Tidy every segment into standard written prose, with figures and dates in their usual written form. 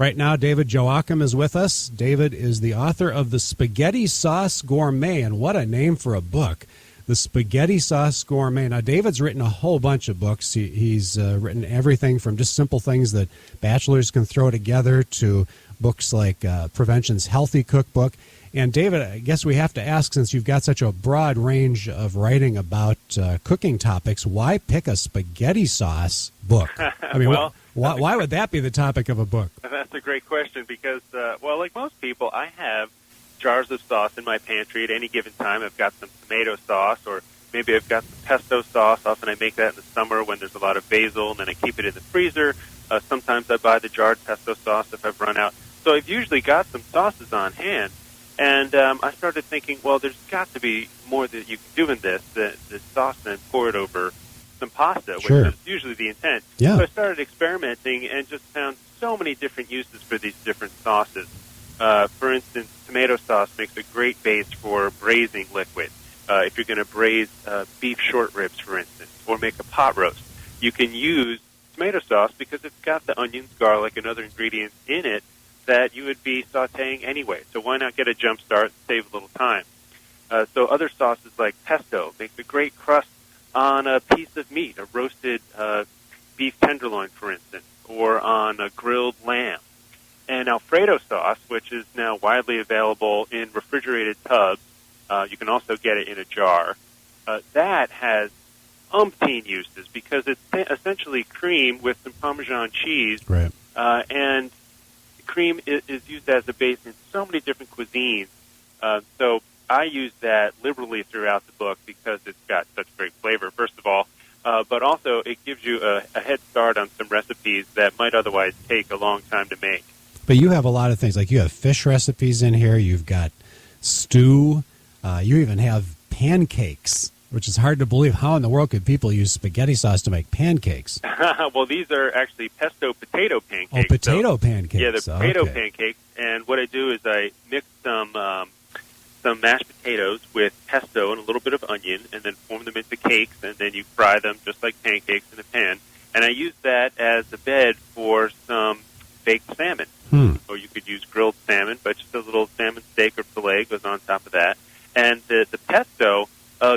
Right now, David Joachim is with us. David is the author of the Spaghetti Sauce Gourmet, and what a name for a book. The Spaghetti Sauce Gourmet. Now, David's written a whole bunch of books. He's written everything from just simple things that bachelors can throw together to books like Prevention's Healthy Cookbook. And, David, I guess we have to ask, since you've got such a broad range of writing about cooking topics, why pick a spaghetti sauce book? I mean, well, why would that be the topic of a book? That's a great question because, like most people, I have jars of sauce in my pantry at any given time. I've got some tomato sauce, or maybe I've got some pesto sauce. Often I make that in the summer when there's a lot of basil, and then I keep it in the freezer. Sometimes I buy the jarred pesto sauce if I've run out. So I've usually got some sauces on hand. And I started thinking, well, there's got to be more that you can do in this sauce, and then pour it over some pasta, which is usually the intent. Yeah. So I started experimenting and just found so many different uses for these different sauces. For instance, tomato sauce makes a great base for braising liquid. If you're going to braise beef short ribs, for instance, or make a pot roast, you can use tomato sauce because it's got the onions, garlic, and other ingredients in it that you would be sautéing anyway. So why not get a jump start, save a little time? So other sauces like pesto make a great crust on a piece of meat, a roasted beef tenderloin, for instance, or on a grilled lamb. And Alfredo sauce, which is now widely available in refrigerated tubs, you can also get it in a jar. That has umpteen uses because it's essentially cream with some Parmesan cheese. Right. And cream is used as a base in so many different cuisines. So I use that liberally throughout the book because it's got such great flavor, first of all. But also it gives you a head start on some recipes that might otherwise take a long time to make. But you have a lot of things. Like you have fish recipes in here. You've got stew. You even have pancakes, which is hard to believe. How in the world could people use spaghetti sauce to make pancakes? Well, these are actually pesto potato pancakes. Oh, potato pancakes. Yeah, they're potato pancakes. And what I do is I mix some mashed potatoes with pesto and a little bit of onion, and then form them into cakes, and then you fry them just like pancakes in a pan. And I use that as a bed for some baked salmon. Or you could use grilled salmon, but just a little salmon steak or filet goes on top of that. And the pesto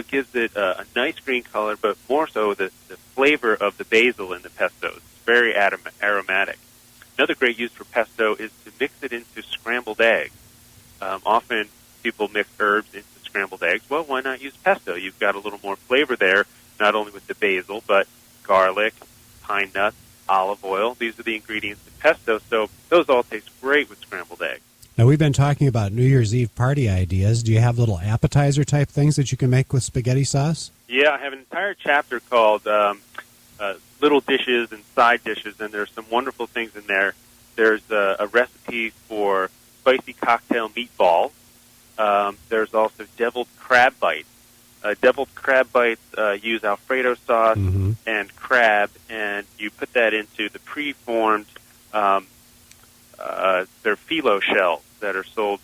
gives it a nice green color, but more so the flavor of the basil in the pesto. It's very aromatic. Another great use for pesto is to mix it into scrambled eggs. Often people mix herbs into scrambled eggs. Well, why not use pesto? You've got a little more flavor there, not only with the basil, but garlic, pine nuts, olive oil. These are the ingredients in pesto, so those all taste great with scrambled eggs. Now, we've been talking about New Year's Eve party ideas. Do you have little appetizer-type things that you can make with spaghetti sauce? Yeah, I have an entire chapter called Little Dishes and Side Dishes, and there's some wonderful things in there. There's a recipe for spicy cocktail meatballs. There's also deviled crab bites. Deviled crab bites use Alfredo sauce and crab, and you put that into the preformed, they're phyllo shells that are sold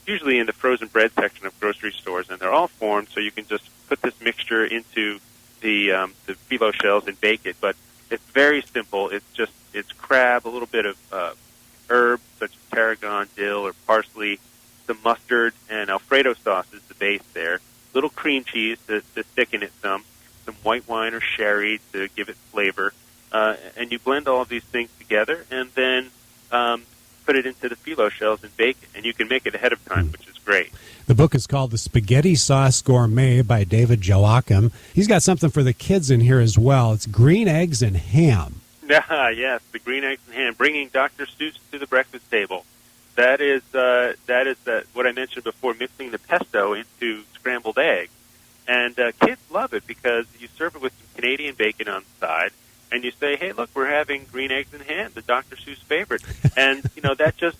usually in the frozen bread section of grocery stores, and they're all formed, so you can just put this mixture into the phyllo shells and bake it. But it's very simple. It's crab, a little bit of herbs such as tarragon, dill, or parsley, some mustard, and Alfredo sauce is the base there. Little cream cheese to thicken it some white wine or sherry to give it flavor, and you blend all of these things together, and then put it into the phyllo shells and bake it. And you can make it ahead of time, which is great. The book is called The Spaghetti Sauce Gourmet by David Joachim. He's got something for the kids in here as well. It's green eggs and ham. Yes, the green eggs and ham, bringing Dr. Seuss to the breakfast table. That is what I mentioned before, mixing the pesto into scrambled eggs. And kids love it because you serve it with some Canadian bacon on the side, and you say, hey, look, we're having green eggs and ham, the Dr. Seuss favorite. And, that just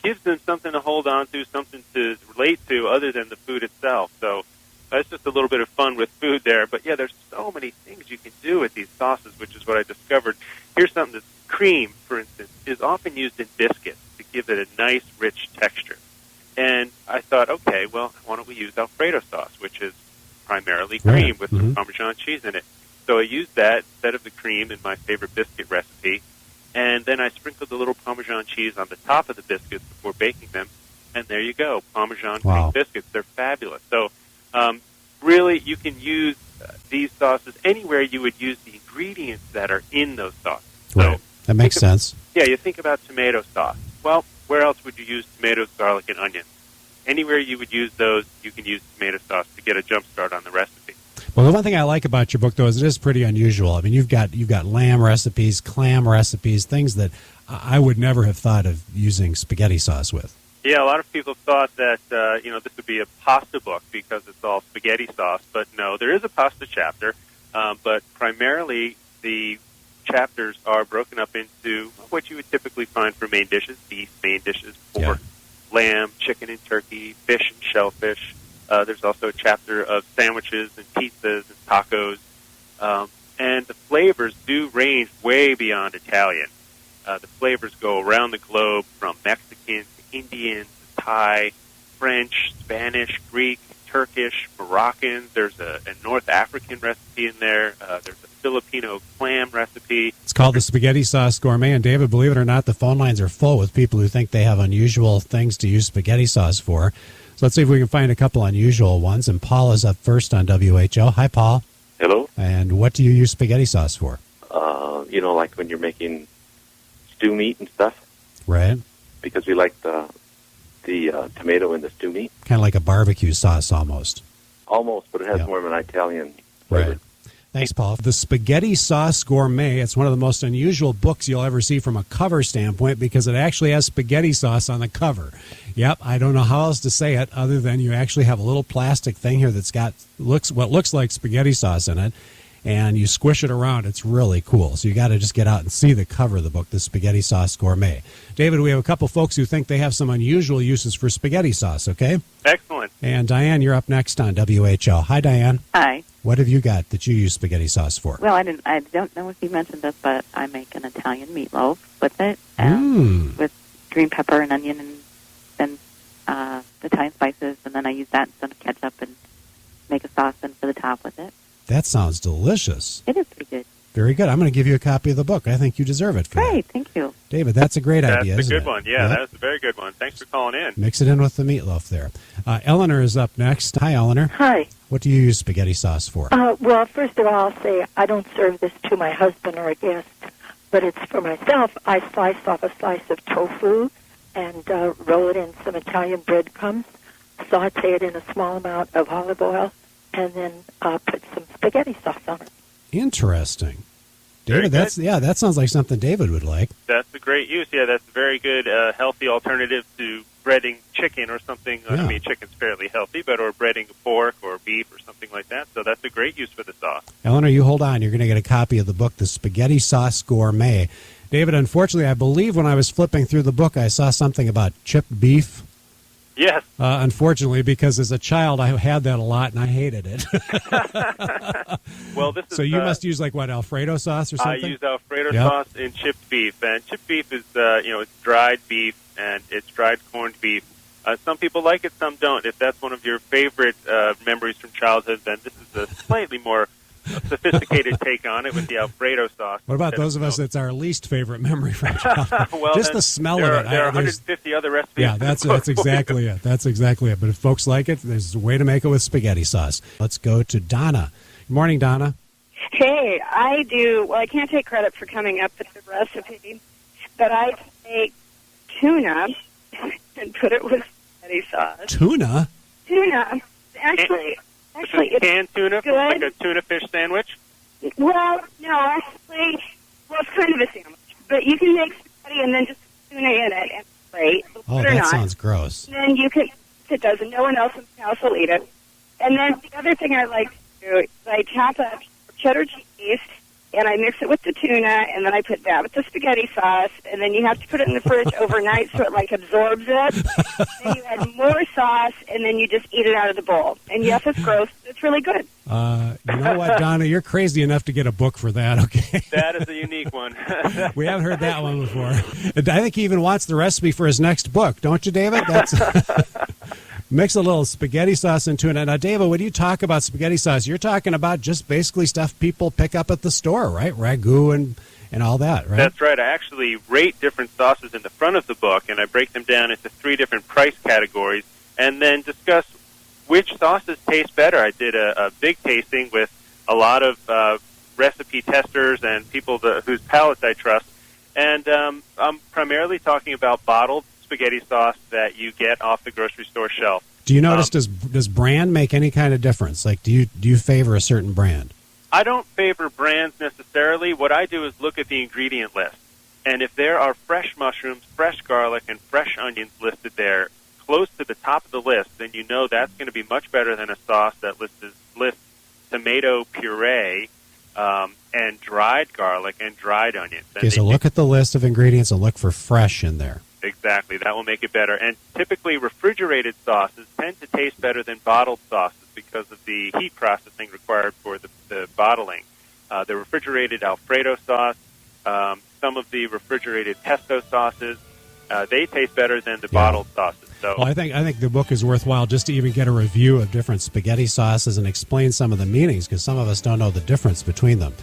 gives them something to hold on to, something to relate to other than the food itself. So that's just a little bit of fun with food there. But, yeah, there's so many things you can do with these sauces, which is what I discovered. Here's something that's cream, for instance, is often used in biscuits to give it a nice, rich texture. And I thought, okay, well, why don't we use Alfredo sauce, which is primarily cream with some Parmesan cheese in it. So I used that instead of the cream in my favorite biscuit recipe. and then I sprinkled a little Parmesan cheese on the top of the biscuits before baking them, and there you go, Parmesan cream biscuits. They're fabulous. So really, you can use these sauces anywhere you would use the ingredients that are in those sauces. Right. So that makes sense. Yeah, you think about tomato sauce. Well, where else would you use tomatoes, garlic, and onions? Anywhere you would use those, you can use tomato sauce to get a jump start on the recipe. Well, the one thing I like about your book, though, is it is pretty unusual. I mean, you've got lamb recipes, clam recipes, things that I would never have thought of using spaghetti sauce with. Yeah, a lot of people thought that this would be a pasta book because it's all spaghetti sauce, but no, there is a pasta chapter, but primarily the chapters are broken up into what you would typically find for main dishes: beef, main dishes, pork, lamb, chicken and turkey, fish and shellfish. There's also a chapter of sandwiches and pizzas and tacos, and the flavors do range way beyond Italian. The flavors go around the globe, from Mexican to Indian to Thai, French, Spanish, Greek, Turkish, Moroccan. There's a North African recipe in there. There's a Filipino clam recipe. It's called the Spaghetti Sauce Gourmet. And David, believe it or not, the phone lines are full with people who think they have unusual things to use spaghetti sauce for. So let's see if we can find a couple unusual ones. And Paul is up first on WHO. Hi, Paul. Hello. And what do you use spaghetti sauce for? Like when you're making stew meat and stuff. Right. Because we like the tomato in the stew meat. Kind of like a barbecue sauce almost. Almost, but it has more of an Italian flavor. Right. Thanks, Paul. The Spaghetti Sauce Gourmet, it's one of the most unusual books you'll ever see from a cover standpoint because it actually has spaghetti sauce on the cover. Yep, I don't know how else to say it other than you actually have a little plastic thing here that's got what looks like spaghetti sauce in it, and you squish it around. It's really cool. So you got to just get out and see the cover of the book, the Spaghetti Sauce Gourmet. David, we have a couple folks who think they have some unusual uses for spaghetti sauce, okay? Excellent. And Diane, you're up next on WHO. Hi, Diane. Hi. What have you got that you use spaghetti sauce for? Well, I don't know if you mentioned this, but I make an Italian meatloaf with it, with green pepper and onion and Italian spices, and then I use that instead of ketchup and make a sauce in for the top with it. That sounds delicious. It is pretty good. Very good. I'm going to give you a copy of the book. I think you deserve it for that. Great, thank you. David, that's a great idea, That's isn't a good it? one. Yeah, that was a very good one. Thanks for calling in. Mix it in with the meatloaf there. Eleanor is up next. Hi, Eleanor. Hi. What do you use spaghetti sauce for? Well, first of all, I'll say I don't serve this to my husband or a guest, but it's for myself. I slice off a slice of tofu and roll it in some Italian breadcrumbs, saute it in a small amount of olive oil, and then put some spaghetti sauce on it. Interesting. David, that sounds like something David would like. That's a great use. Yeah, that's a very good, healthy alternative to breading chicken or something. Yeah. I mean, chicken's fairly healthy, but or breading pork or beef or something like that. So that's a great use for the sauce. Eleanor, you hold on. You're going to get a copy of the book, The Spaghetti Sauce Gourmet. David, unfortunately, I believe when I was flipping through the book, I saw something about chipped beef. Yes. Unfortunately, because as a child, I had that a lot, and I hated it. Well, this is... So you must use, like, what, Alfredo sauce or something? I use Alfredo sauce in chipped beef. And chipped beef is, it's dried beef, and it's dried corned beef. Some people like it, some don't. If that's one of your favorite memories from childhood, then this is a slightly more sophisticated take on it with the Alfredo sauce. What about those of us that's our least favorite memory from childhood? Well, just the smell of it. There are 150 other recipes. Yeah, that's exactly it. That's exactly it. But if folks like it, there's a way to make it with spaghetti sauce. Let's go to Donna. Good morning, Donna. Hey, I can't take credit for coming up with the recipe, but I take tuna and put it with spaghetti sauce. Tuna? Tuna. Actually, it's canned tuna, good. Like a tuna fish sandwich? Well, no, it's kind of a sandwich. But you can make spaghetti and then just put tuna in it, and it's great. Oh, that sounds gross. And then you can, it does, and no one else in the house will eat it. And then the other thing I like to do is I chop up cheddar cheese, and I mix it with the tuna, and then I put that with the spaghetti sauce, and then you have to put it in the fridge overnight so it, absorbs it. Then you add more sauce, and then you just eat it out of the bowl. And yes, it's gross. It's really good. You know what, Donna? You're crazy enough to get a book for that, okay? That is a unique one. We haven't heard that one before. I think he even wants the recipe for his next book, don't you, David? That's... Mix a little spaghetti sauce into it. Now, David, when you talk about spaghetti sauce, you're talking about just basically stuff people pick up at the store, right? Ragu and all that, right? That's right. I actually rate different sauces in the front of the book, and I break them down into 3 different price categories, and then discuss which sauces taste better. I did a big tasting with a lot of recipe testers and people whose palates I trust, and I'm primarily talking about bottled spaghetti sauce that you get off the grocery store shelf. Do you notice, does brand make any kind of difference? Like, do you favor a certain brand? I don't favor brands necessarily. What I do is look at the ingredient list. And if there are fresh mushrooms, fresh garlic, and fresh onions listed there close to the top of the list, then you know that's going to be much better than a sauce that lists tomato puree and dried garlic and dried onions. Okay, so look at the list of ingredients and look for fresh in there. Exactly. That will make it better. And typically refrigerated sauces tend to taste better than bottled sauces because of the heat processing required for the bottling. The refrigerated Alfredo sauce, some of the refrigerated pesto sauces, they taste better than the bottled sauces. So, well, I think the book is worthwhile just to even get a review of different spaghetti sauces and explain some of the meanings, because some of us don't know the difference between them.